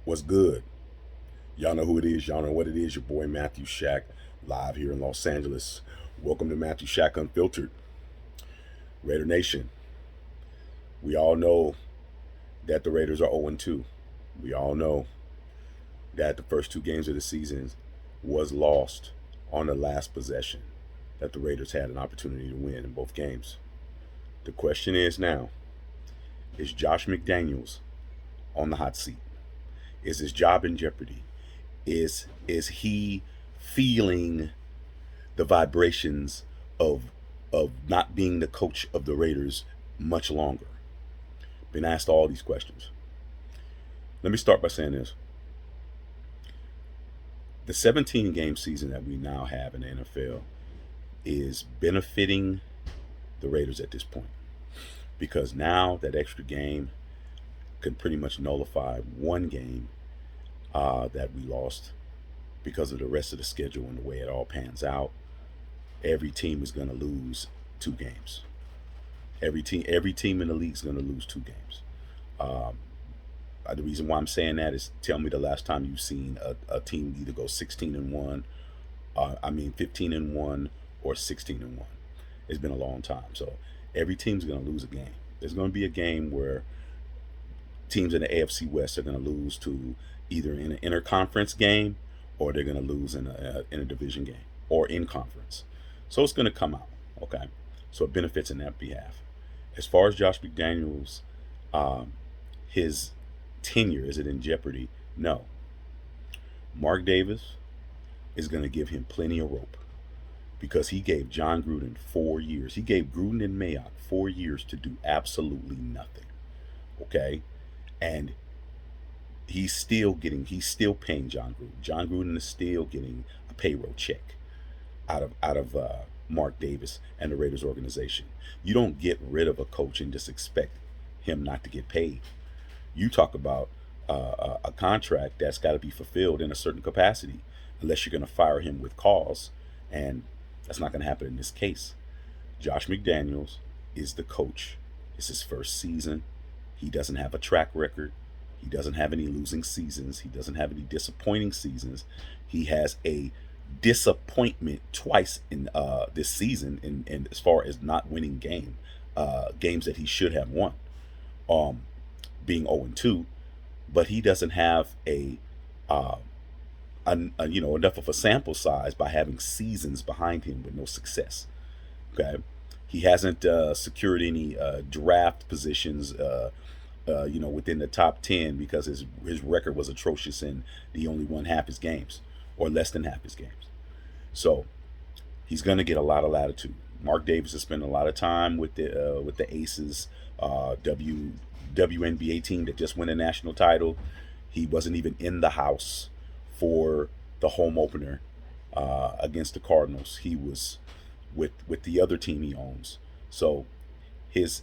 What's good? Y'all know who it is. Y'all know what it is. Your boy Matthew Shack, live here in Los Angeles. Welcome to Matthew Shack Unfiltered. Raider Nation. We all know that the Raiders are 0-2. We all know that the first two games of the season was lost on the last possession, that the Raiders had an opportunity to win in both games. The question is now, is Josh McDaniels on the hot seat? Is his job in jeopardy? Is he feeling the vibrations of not being the coach of the Raiders much longer? Been asked all these questions. Let me start by saying this. The 17 game season that we now have in the NFL is benefiting the Raiders at this point, because now that extra game can pretty much nullify one game that we lost because of the rest of the schedule and the way it all pans out. Every team is going to lose two games. Every team in the league is going to lose two games. The reason why I'm saying that is, tell me the last time you've seen a team either go 16-1, 15-1, or 16-1. It's been a long time. So every team's going to lose a game. There's going to be a game where teams in the AFC West are going to lose to either in an interconference game, or they're going to lose in a division game or in conference. So it's going to come out, okay? So it benefits in that behalf. As far as Josh McDaniels, his tenure, is it in jeopardy? No. Mark Davis is going to give him plenty of rope, because he gave John Gruden 4 years. He gave Gruden and Mayock 4 years to do absolutely nothing, okay? And he's still paying John Gruden. John Gruden is still getting a payroll check out of Mark Davis and the Raiders organization. You don't get rid of a coach and just expect him not to get paid. You talk about a contract that's got to be fulfilled in a certain capacity, unless you're going to fire him with cause, and that's not going to happen in this case. Josh McDaniels is the coach. It's his first season. He doesn't have a track record. He doesn't have any losing seasons. He doesn't have any disappointing seasons. He has a disappointment twice in this season, in as far as not winning games that he should have won, being 0-2. But he doesn't have enough of a sample size by having seasons behind him with no success. Okay, he hasn't secured any draft positions within the top 10, because his record was atrocious and he only won half his games, or less than half his games. So he's going to get a lot of latitude. Mark Davis has spent a lot of time with the Aces, WNBA team that just won a national title. He wasn't even in the house for the home opener against the Cardinals. He was with the other team he owns. So his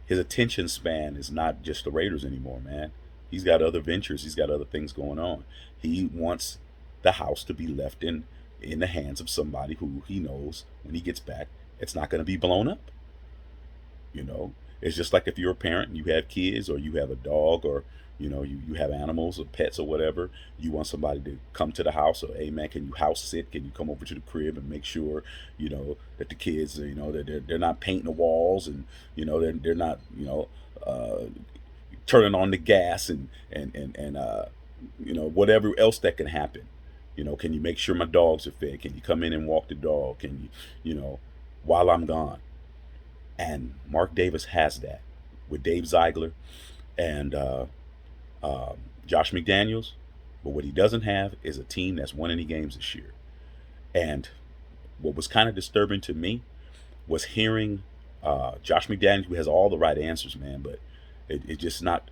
attention span is not just the Raiders anymore, man. He's got other ventures. He's got other things going on. He wants the house to be left in the hands of somebody who he knows when he gets back, it's not going to be blown up. It's just like if you're a parent and you have kids, or you have a dog, or you have animals or pets or whatever. You want somebody to come to the house, or, hey man, can you house sit? Can you come over to the crib and make sure that the kids, that they're not painting the walls, and they're not turning on the gas and whatever else that can happen. Can you make sure my dogs are fed? Can you come in and walk the dog? Can you while I'm gone? And Mark Davis has that with Dave Ziegler and Josh McDaniels. But what he doesn't have is a team that's won any games this year. And what was kind of disturbing to me was hearing Josh McDaniels, who has all the right answers, man, but it's not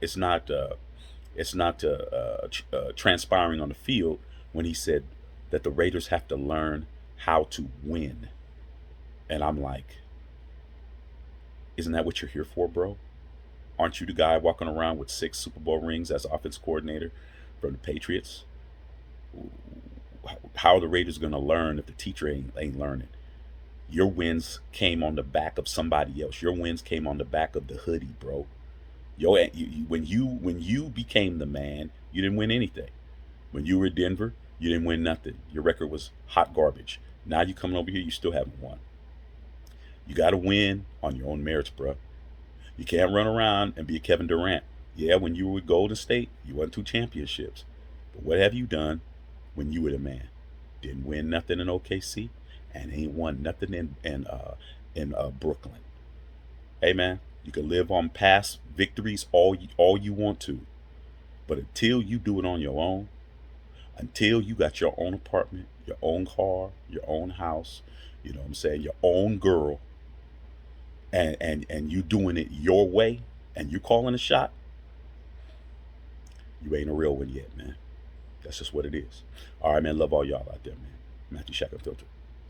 transpiring on the field, when he said that the Raiders have to learn how to win. And I'm like, isn't that what you're here for, bro? Aren't you the guy walking around with 6 Super Bowl rings as offense coordinator from the Patriots? How are the Raiders going to learn if the teacher ain't learning? Your wins came on the back of somebody else. Your wins came on the back of the hoodie, bro. When you became the man, you didn't win anything. When you were in Denver, you didn't win nothing. Your record was hot garbage. Now you coming over here, you still haven't won. You got to win on your own merits, bro. You can't run around and be a Kevin Durant. Yeah, when you were with Golden State, you won 2 championships. But what have you done when you were the man? Didn't win nothing in OKC, and ain't won nothing in Brooklyn. Hey man, you can live on past victories all you want to, but until you do it on your own, until you got your own apartment, your own car, your own house, you know what I'm saying, your own girl, and you doing it your way, and you calling a shot, you ain't a real one yet, man. That's just what it is. All right, man. Love all y'all out there, man. Matthew Shack Unfiltered.